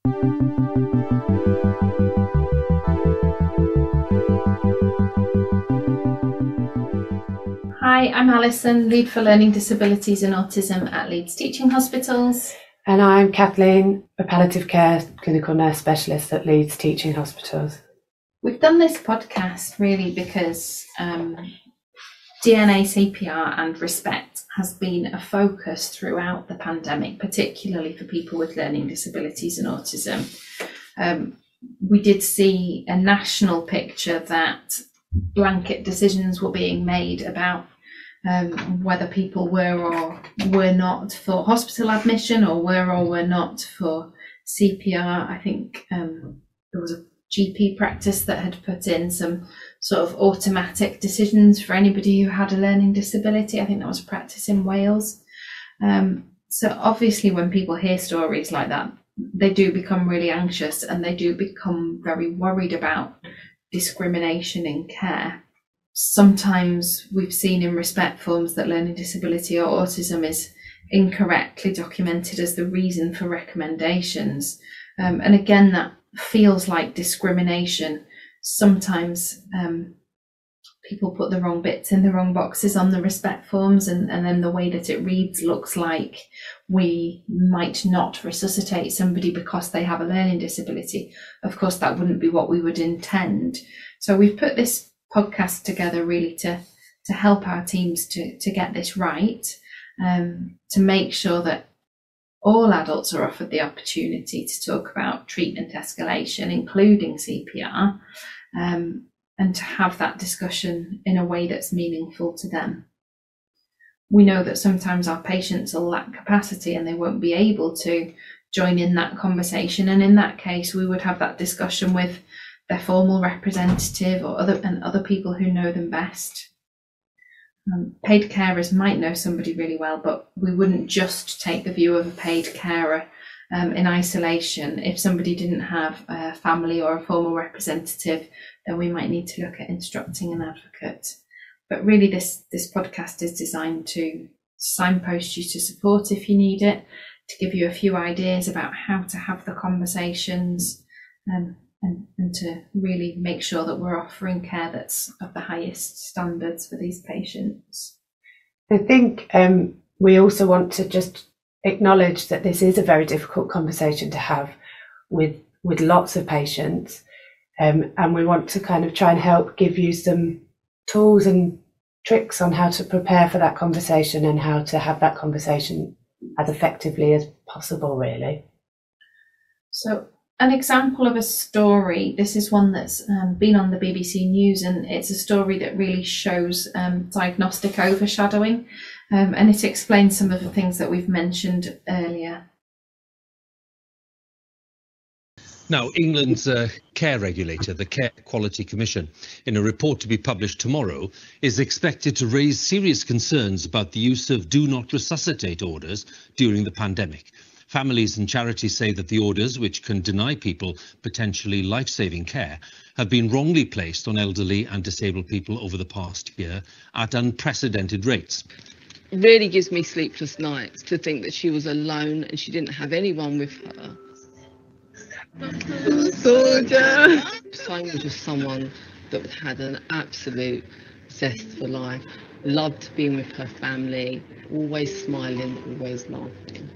Hi, I'm Alison, Lead for Learning Disabilities and Autism at Leeds Teaching Hospitals. And I'm Kathleen, a palliative care clinical nurse specialist at Leeds Teaching Hospitals. We've done this podcast really because DNACPR and respect has been a focus throughout the pandemic, particularly for people with learning disabilities and autism. We did see a national picture that blanket decisions were being made about whether people were or were not for hospital admission or were not for CPR. I think there was a GP practice that had put in some sort of automatic decisions for anybody who had a learning disability. I think that was a practice in Wales. So obviously when people hear stories like that, they do become really anxious and they do become very worried about discrimination in care. Sometimes we've seen in respect forms that learning disability or autism is incorrectly documented as the reason for recommendations. And again, that feels like discrimination. Sometimes people put the wrong bits in the wrong boxes on the respect forms, and then the way that it reads looks like we might not resuscitate somebody because they have a learning disability. Of course, that wouldn't be what we would intend. So we've put this podcast together really to help our teams to get this right, to make sure that all adults are offered the opportunity to talk about treatment escalation, including CPR, and to have that discussion in a way that's meaningful to them. We know that sometimes our patients will lack capacity and they won't be able to join in that conversation, and in that case we would have that discussion with their formal representative or other people who know them best. Paid carers might know somebody really well, but we wouldn't just take the view of a paid carer in isolation. If somebody didn't have a family or a formal representative, then we might need to look at instructing an advocate. But really this podcast is designed to signpost you to support if you need it, to give you a few ideas about how to have the conversations, and to really make sure that we're offering care that's of the highest standards for these patients. I think we also want to just acknowledge that this is a very difficult conversation to have with lots of patients, and we want to kind of try and help give you some tools and tricks on how to prepare for that conversation and how to have that conversation as effectively as possible, really. So an example of a story, this is one that's been on the BBC News, and it's a story that really shows diagnostic overshadowing, and it explains some of the things that we've mentioned earlier. Now, England's care regulator, the Care Quality Commission, in a report to be published tomorrow, is expected to raise serious concerns about the use of do not resuscitate orders during the pandemic. Families and charities say that the orders, which can deny people potentially life-saving care, have been wrongly placed on elderly and disabled people over the past year at unprecedented rates. It really gives me sleepless nights to think that she was alone and she didn't have anyone with her. Soldier! Simon was just someone that had an absolute zest for life, loved being with her family, always smiling, always laughing.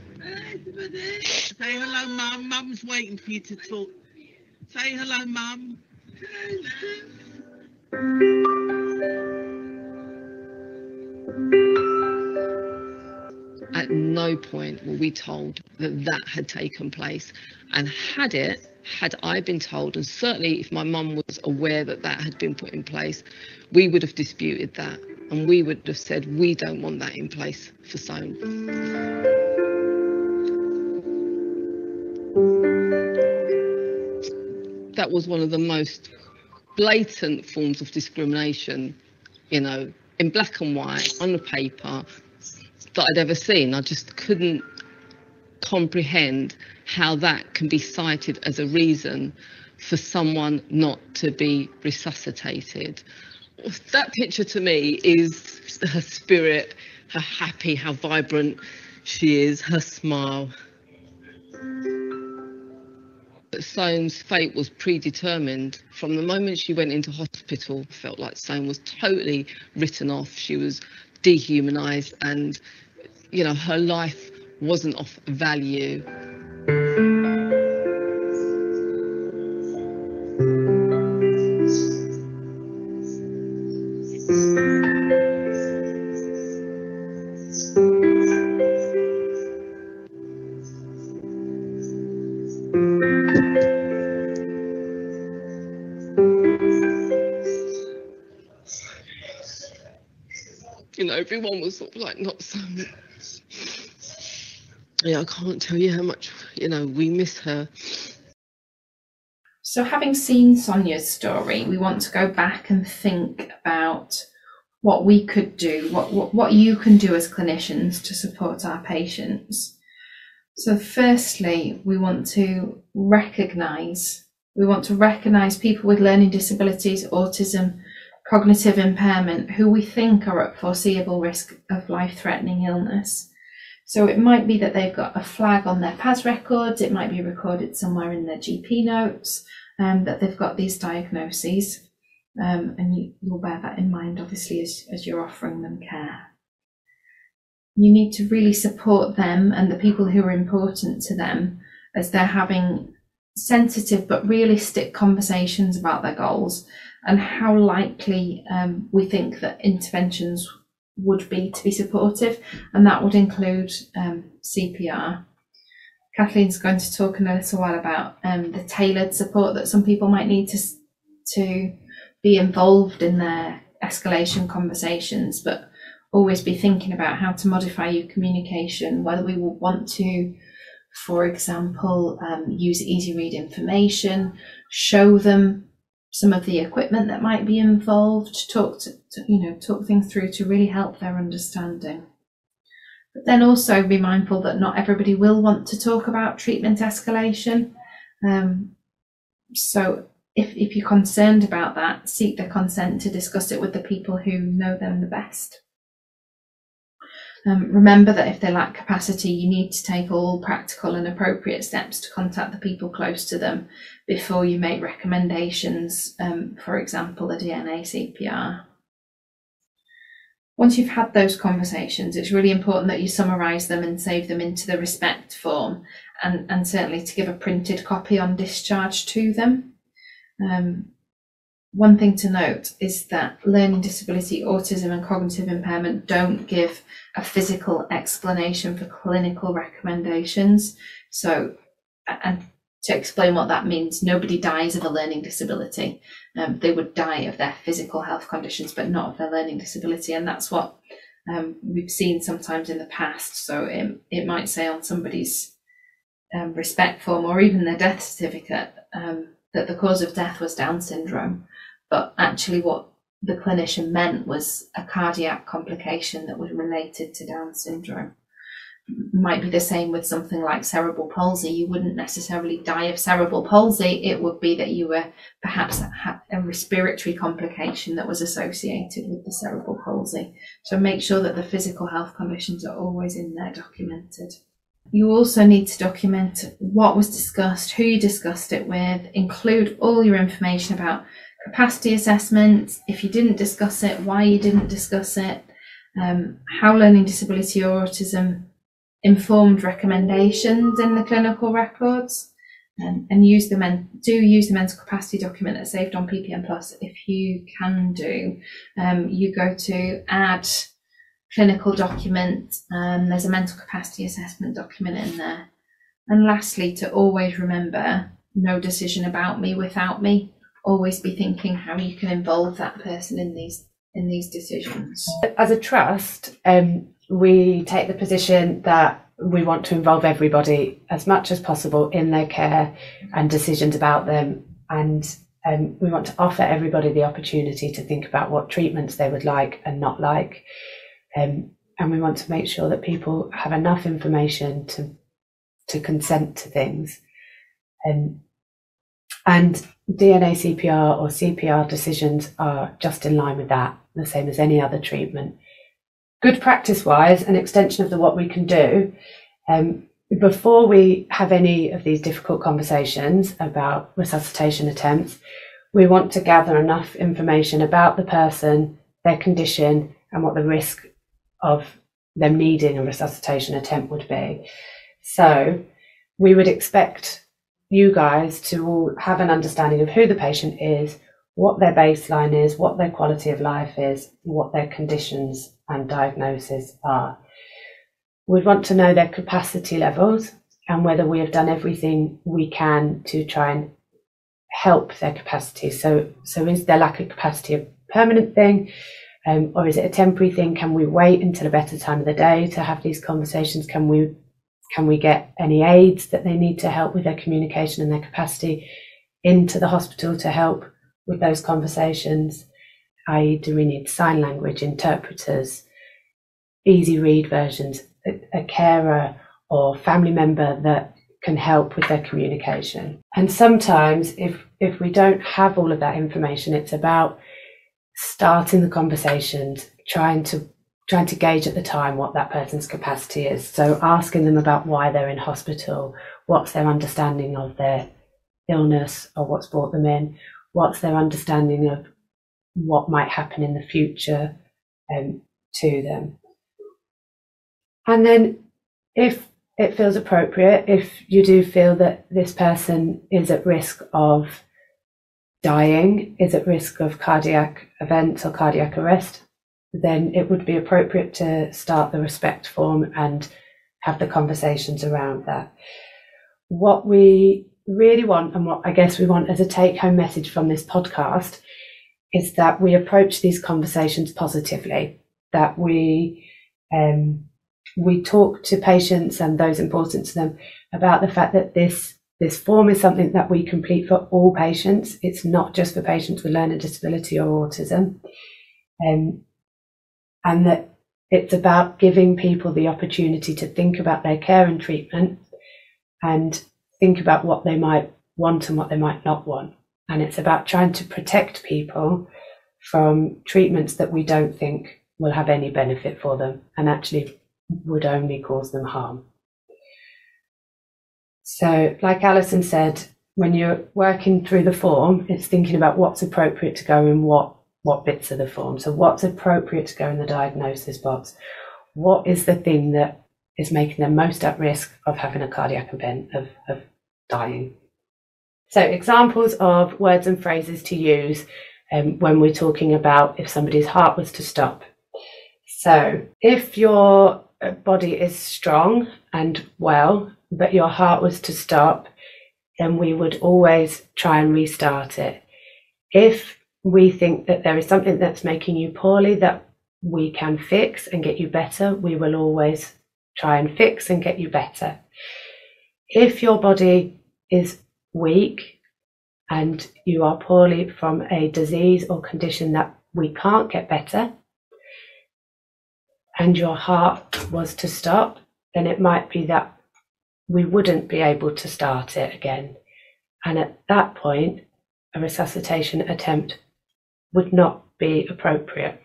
Say hello, Mum. Mum's waiting for you to talk. Say hello, Mum. At no point were we told that had taken place, and had I been told, and certainly if my mum was aware that had been put in place, we would have disputed that, and we would have said we don't want that in place for Soane. That was one of the most blatant forms of discrimination, in black and white, on the paper, that I'd ever seen. I just couldn't comprehend how that can be cited as a reason for someone not to be resuscitated. That picture to me is her spirit, her happy, how vibrant she is, her smile. that Soane's fate was predetermined. From the moment she went into hospital, I felt like Soane was totally written off. She was dehumanised, and, you know, her life wasn't of value. You know, everyone was sort of like, not so. Yeah, I can't tell you how much, you know, we miss her. So having seen Sonia's story, we want to go back and think about what we could do, what you can do as clinicians to support our patients. So firstly, we want to recognise people with learning disabilities, autism, cognitive impairment, who we think are at foreseeable risk of life-threatening illness. So it might be that they've got a flag on their PAS records, it might be recorded somewhere in their GP notes, that they've got these diagnoses, and you'll bear that in mind, obviously, as you're offering them care. You need to really support them and the people who are important to them as they're having sensitive but realistic conversations about their goals and how likely we think that interventions would be to be supportive, and that would include CPR. Kathleen's going to talk in a little while about the tailored support that some people might need to be involved in their escalation conversations, but always be thinking about how to modify your communication, whether we will want to, for example, use easy read information, show them some of the equipment that might be involved, talk things through to really help their understanding. But then also be mindful that not everybody will want to talk about treatment escalation. So if you're concerned about that, seek their consent to discuss it with the people who know them the best. Remember that if they lack capacity, you need to take all practical and appropriate steps to contact the people close to them before you make recommendations, for example, a DNACPR. Once you've had those conversations, it's really important that you summarise them and save them into the respect form, and certainly to give a printed copy on discharge to them. One thing to note is that learning disability, autism and cognitive impairment don't give a physical explanation for clinical recommendations. So, and to explain what that means, nobody dies of a learning disability. They would die of their physical health conditions, but not of their learning disability. And that's what we've seen sometimes in the past. So it might say on somebody's respect form or even their death certificate that the cause of death was Down syndrome. But actually what the clinician meant was a cardiac complication that was related to Down syndrome. Might be the same with something like cerebral palsy. You wouldn't necessarily die of cerebral palsy. It would be that you were perhaps a respiratory complication that was associated with the cerebral palsy. So make sure that the physical health conditions are always in there documented. You also need to document what was discussed, who you discussed it with, include all your information about capacity assessment, if you didn't discuss it, why you didn't discuss it, how learning disability or autism informed recommendations in the clinical records, and use the mental capacity document that's saved on PPM Plus if you can do. You go to add clinical document, and there's a mental capacity assessment document in there. And lastly, to always remember, no decision about me without me. Always be thinking how you can involve that person in these decisions. As a trust, we take the position that we want to involve everybody as much as possible in their care and decisions about them, and we want to offer everybody the opportunity to think about what treatments they would like and not like, and we want to make sure that people have enough information to consent to things, and DNACPR or CPR decisions are just in line with that, the same as any other treatment. Good practice wise, an extension of what we can do, before we have any of these difficult conversations about resuscitation attempts, we want to gather enough information about the person, their condition, and what the risk of them needing a resuscitation attempt would be. So we would expect you guys to all have an understanding of who the patient is, what their baseline is, what their quality of life is, what their conditions and diagnoses are. We'd want to know their capacity levels and whether we have done everything we can to try and help their capacity. So is their lack of capacity a permanent thing, or is it a temporary thing? Can we wait until a better time of the day to have these conversations? Can we get any aids that they need to help with their communication and their capacity into the hospital to help with those conversations? I.e., do we need sign language, interpreters, easy read versions, a carer or family member that can help with their communication? And sometimes if we don't have all of that information, it's about starting the conversations, trying to gauge at the time what that person's capacity is. So asking them about why they're in hospital, what's their understanding of their illness or what's brought them in, what's their understanding of what might happen in the future to them. And then if it feels appropriate, if you do feel that this person is at risk of dying, is at risk of cardiac events or cardiac arrest, then it would be appropriate to start the respect form and have the conversations around that. What we really want, and what I guess we want as a take-home message from this podcast, is that we approach these conversations positively, that we talk to patients and those important to them about the fact that this form is something that we complete for all patients. It's not just for patients with learning disability or autism. And that it's about giving people the opportunity to think about their care and treatment and think about what they might want and what they might not want. And it's about trying to protect people from treatments that we don't think will have any benefit for them and actually would only cause them harm. So, like Alison said, when you're working through the form, it's thinking about what's appropriate to go in what bits of the form. So what's appropriate to go in the diagnosis box? What is the thing that is making them most at risk of having a cardiac event, of dying? So examples of words and phrases to use when we're talking about if somebody's heart was to stop. So if your body is strong and well, but your heart was to stop, then we would always try and restart it. If we think that there is something that's making you poorly that we can fix and get you better, we will always try and fix and get you better. If your body is weak and you are poorly from a disease or condition that we can't get better, and your heart was to stop, then it might be that we wouldn't be able to start it again. And at that point, a resuscitation attempt would not be appropriate.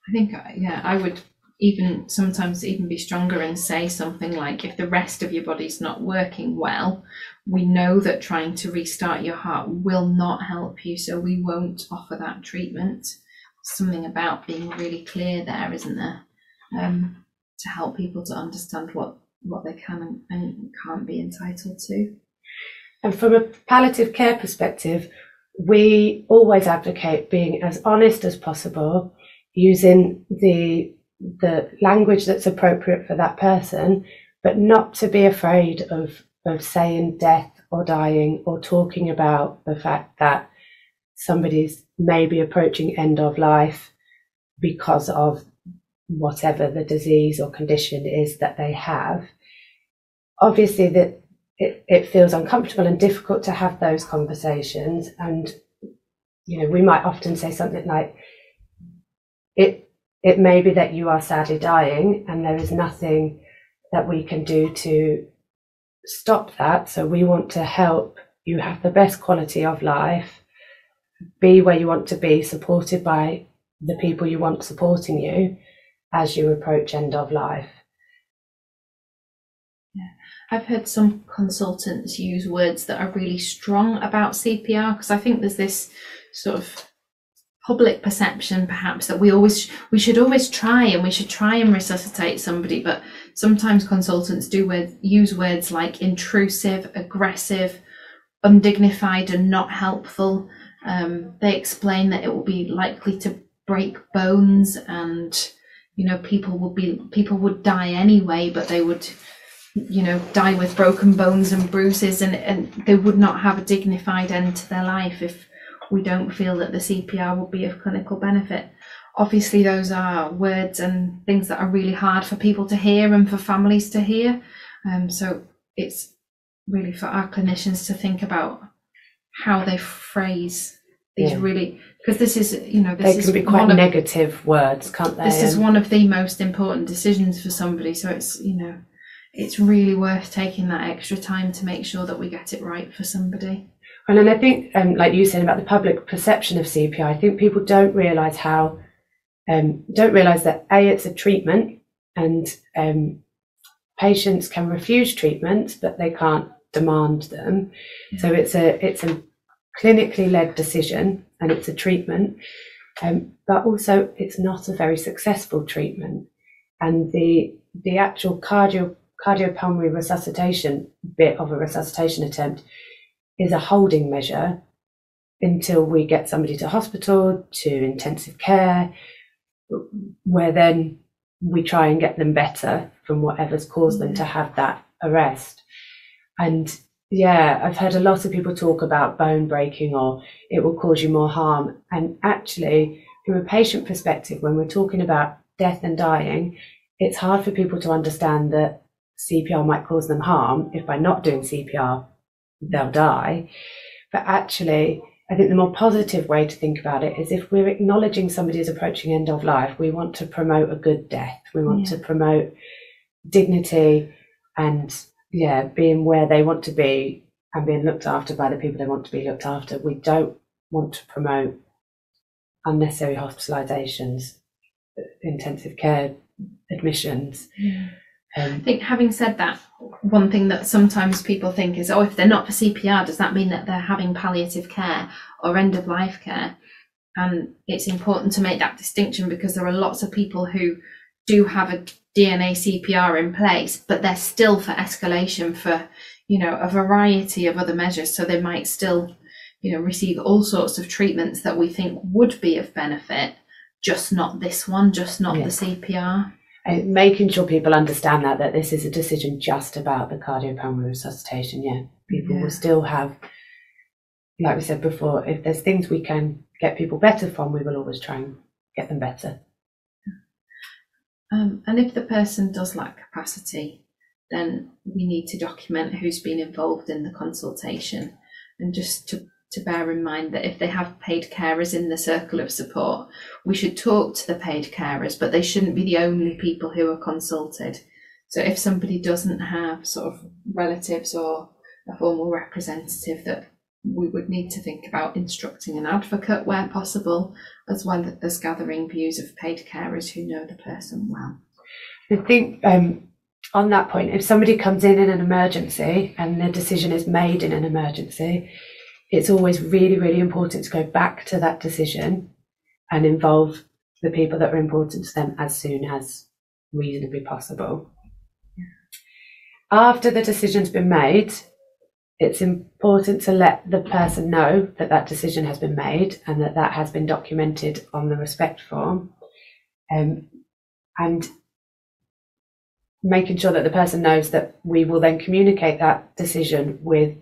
I think, I would sometimes be stronger and say something like, if the rest of your body's not working well, we know that trying to restart your heart will not help you, so we won't offer that treatment. Something about being really clear there, isn't there? To help people to understand what they can and can't be entitled to. And from a palliative care perspective, we always advocate being as honest as possible, using the language that's appropriate for that person, but not to be afraid of saying death or dying or talking about the fact that somebody's maybe approaching end of life because of whatever the disease or condition is that they have. Obviously that it feels uncomfortable and difficult to have those conversations, and we might often say something like, it may be that you are sadly dying and there is nothing that we can do to stop that, so we want to help you have the best quality of life, be where you want to be, supported by the people you want supporting you as you approach end of life. Yeah. I've heard some consultants use words that are really strong about CPR, because I think there's this sort of public perception perhaps that we should always try and resuscitate somebody, but sometimes consultants use words like intrusive, aggressive, undignified and not helpful. They explain that it will be likely to break bones, and people would die anyway, but they would die with broken bones and bruises, and they would not have a dignified end to their life if we don't feel that the CPR will be of clinical benefit. Obviously, those are words and things that are really hard for people to hear and for families to hear. So it's really for our clinicians to think about how they phrase these really, because this is, they can be quite negative words, can't they? This is one of the most important decisions for somebody. So it's, it's really worth taking that extra time to make sure that we get it right for somebody. And then I think, like you said about the public perception of CPR, I think people don't realise that it's a treatment, and patients can refuse treatments, but they can't demand them. Yeah. So it's a clinically led decision, and it's a treatment, but also it's not a very successful treatment. And the actual cardiopulmonary resuscitation bit of a resuscitation attempt is a holding measure until we get somebody to hospital, to intensive care, where then we try and get them better from whatever's caused them to have that arrest. And I've heard a lot of people talk about bone breaking or it will cause you more harm. And actually, from a patient perspective, when we're talking about death and dying, it's hard for people to understand that CPR might cause them harm if by not doing CPR, they'll die. But actually, I think the more positive way to think about it is if we're acknowledging somebody's approaching end of life, we want to promote a good death. We want to promote dignity and being where they want to be and being looked after by the people they want to be looked after. We don't want to promote unnecessary hospitalizations, intensive care admissions. I think, having said that, one thing that sometimes people think is, if they're not for CPR, does that mean that they're having palliative care or end of life care? And it's important to make that distinction, because there are lots of people who do have a DNACPR in place, but they're still for escalation for, a variety of other measures. So they might still, receive all sorts of treatments that we think would be of benefit, just not this one, just not the CPR. And making sure people understand that this is a decision just about the cardiopulmonary resuscitation. People will still have, like we said before, if there's things we can get people better from, we will always try and get them better. And if the person does lack capacity, then we need to document who's been involved in the consultation, and just to bear in mind that if they have paid carers in the circle of support, we should talk to the paid carers, but they shouldn't be the only people who are consulted. So if somebody doesn't have sort of relatives or a formal representative, that we would need to think about instructing an advocate where possible, as well as gathering views of paid carers who know the person well. I think on that point, if somebody comes in an emergency and the decision is made in an emergency, it's always really, really important to go back to that decision and involve the people that are important to them as soon as reasonably possible. After the decision's been made, it's important to let the person know that that decision has been made and that has been documented on the respect form, and making sure that the person knows that we will then communicate that decision with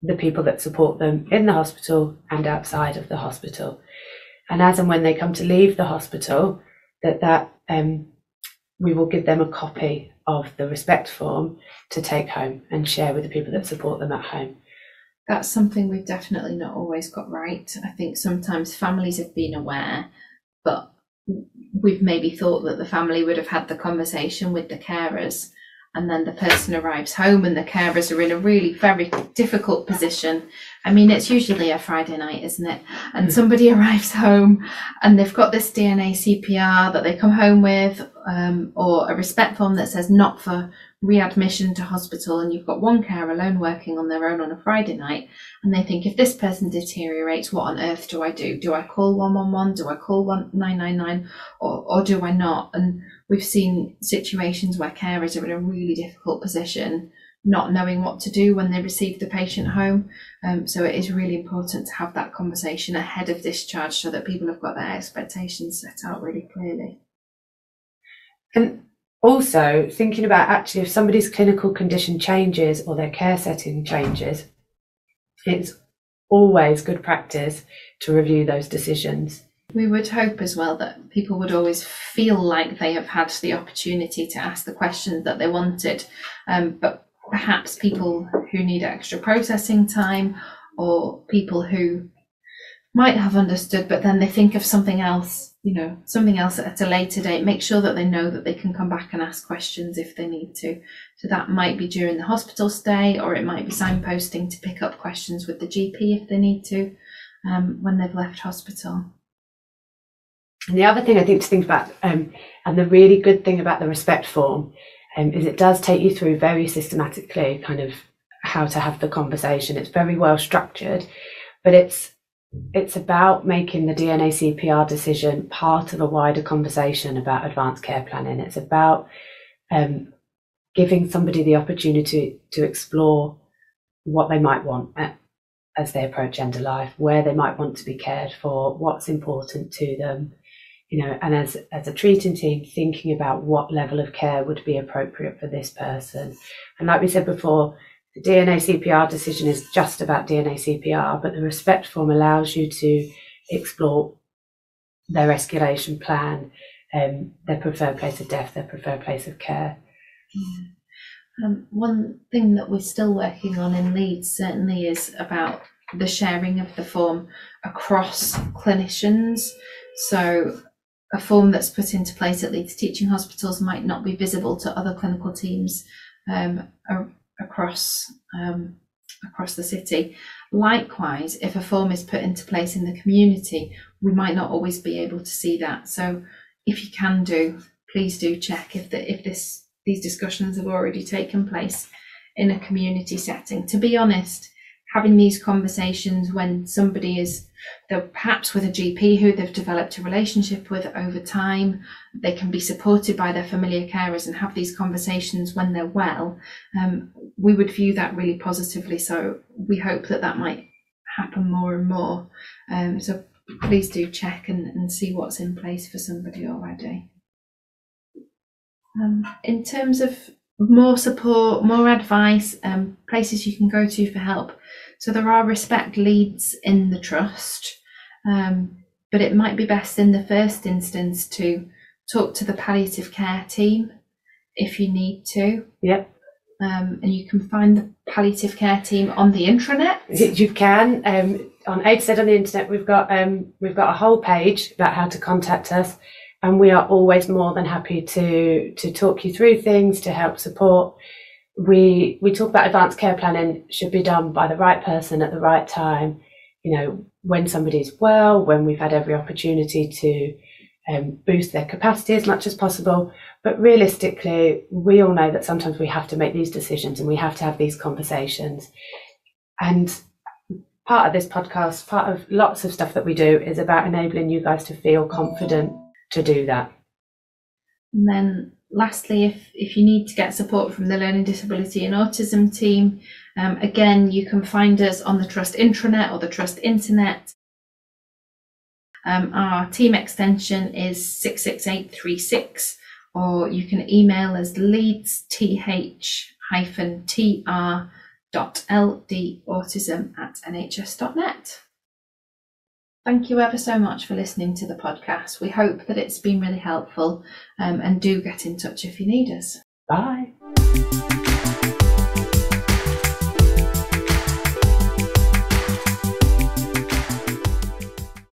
the people that support them in the hospital and outside of the hospital. And as and when they come to leave the hospital, that we will give them a copy of the respect form to take home and share with the people that support them at home. That's something we've definitely not always got right. I think sometimes families have been aware, but we've maybe thought that the family would have had the conversation with the carers, and then the person arrives home and the carers are in a really very difficult position. I mean, it's usually a Friday night, isn't it? And somebody arrives home and they've got this DNA CPR that they come home with, or a respect form that says not for readmission to hospital and you've got one carer alone working on their own on a Friday night, and they think, if this person deteriorates, what on earth do I do? Do I call 111? Do I call 999? Or do I not? And we've seen situations where carers are in a really difficult position, not knowing what to do when they receive the patient home. So it is really important to have that conversation ahead of discharge so that people have got their expectations set out really clearly. And also thinking about, actually, if somebody's clinical condition changes or their care setting changes, it's always good practice to review those decisions. We would hope as well that people would always feel like they have had the opportunity to ask the questions that they wanted, but perhaps people who need extra processing time, or people who might have understood but then they think of something else, something else at a later date, make sure that they know that they can come back and ask questions if they need to. So that might be during the hospital stay, or it might be signposting to pick up questions with the GP if they need to, when they've left hospital. And the other thing I think to think about, and the really good thing about the respect form, is it does take you through very systematically kind of how to have the conversation. It's very well structured, but it's about making the DNACPR decision part of a wider conversation about advanced care planning. It's about giving somebody the opportunity to explore what they might want as they approach end of life, where they might want to be cared for, what's important to them, and as a treating team, thinking about what level of care would be appropriate for this person. And like we said before, the DNACPR decision is just about DNACPR, but the respect form allows you to explore their escalation plan, their preferred place of death, their preferred place of care. One thing that we're still working on in Leeds certainly is about the sharing of the form across clinicians. So a form that's put into place at Leeds Teaching Hospitals might not be visible to other clinical teams across the city. Likewise, if a form is put into place in the community, we might not always be able to see that. So if you can please do check if these discussions have already taken place in a community setting. To be honest, having these conversations when somebody they're perhaps with a GP who they've developed a relationship with over time, they can be supported by their familiar carers and have these conversations when they're well, we would view that really positively. So we hope that might happen more and more. So please do check and see what's in place for somebody already. In terms of more support, more advice, places you can go to for help. So there are respect leads in the trust, but it might be best in the first instance to talk to the palliative care team if you need to. Yep. And you can find the palliative care team on the intranet. You can. On AidSed on the internet, we've got a whole page about how to contact us, and we are always more than happy to talk you through things, to help support. We talk about advanced care planning should be done by the right person at the right time, when somebody's well, when we've had every opportunity to boost their capacity as much as possible. But realistically, we all know that sometimes we have to make these decisions and we have to have these conversations. And part of this podcast, part of lots of stuff that we do, is about enabling you guys to feel confident to do that. And then lastly, if you need to get support from the Learning Disability and Autism team, again, you can find us on the Trust intranet or the Trust internet. Our team extension is 66836, or you can email us leads.th-tr.ldautism@nhs.net. Thank you ever so much for listening to the podcast. We hope that it's been really helpful, and do get in touch if you need us. Bye.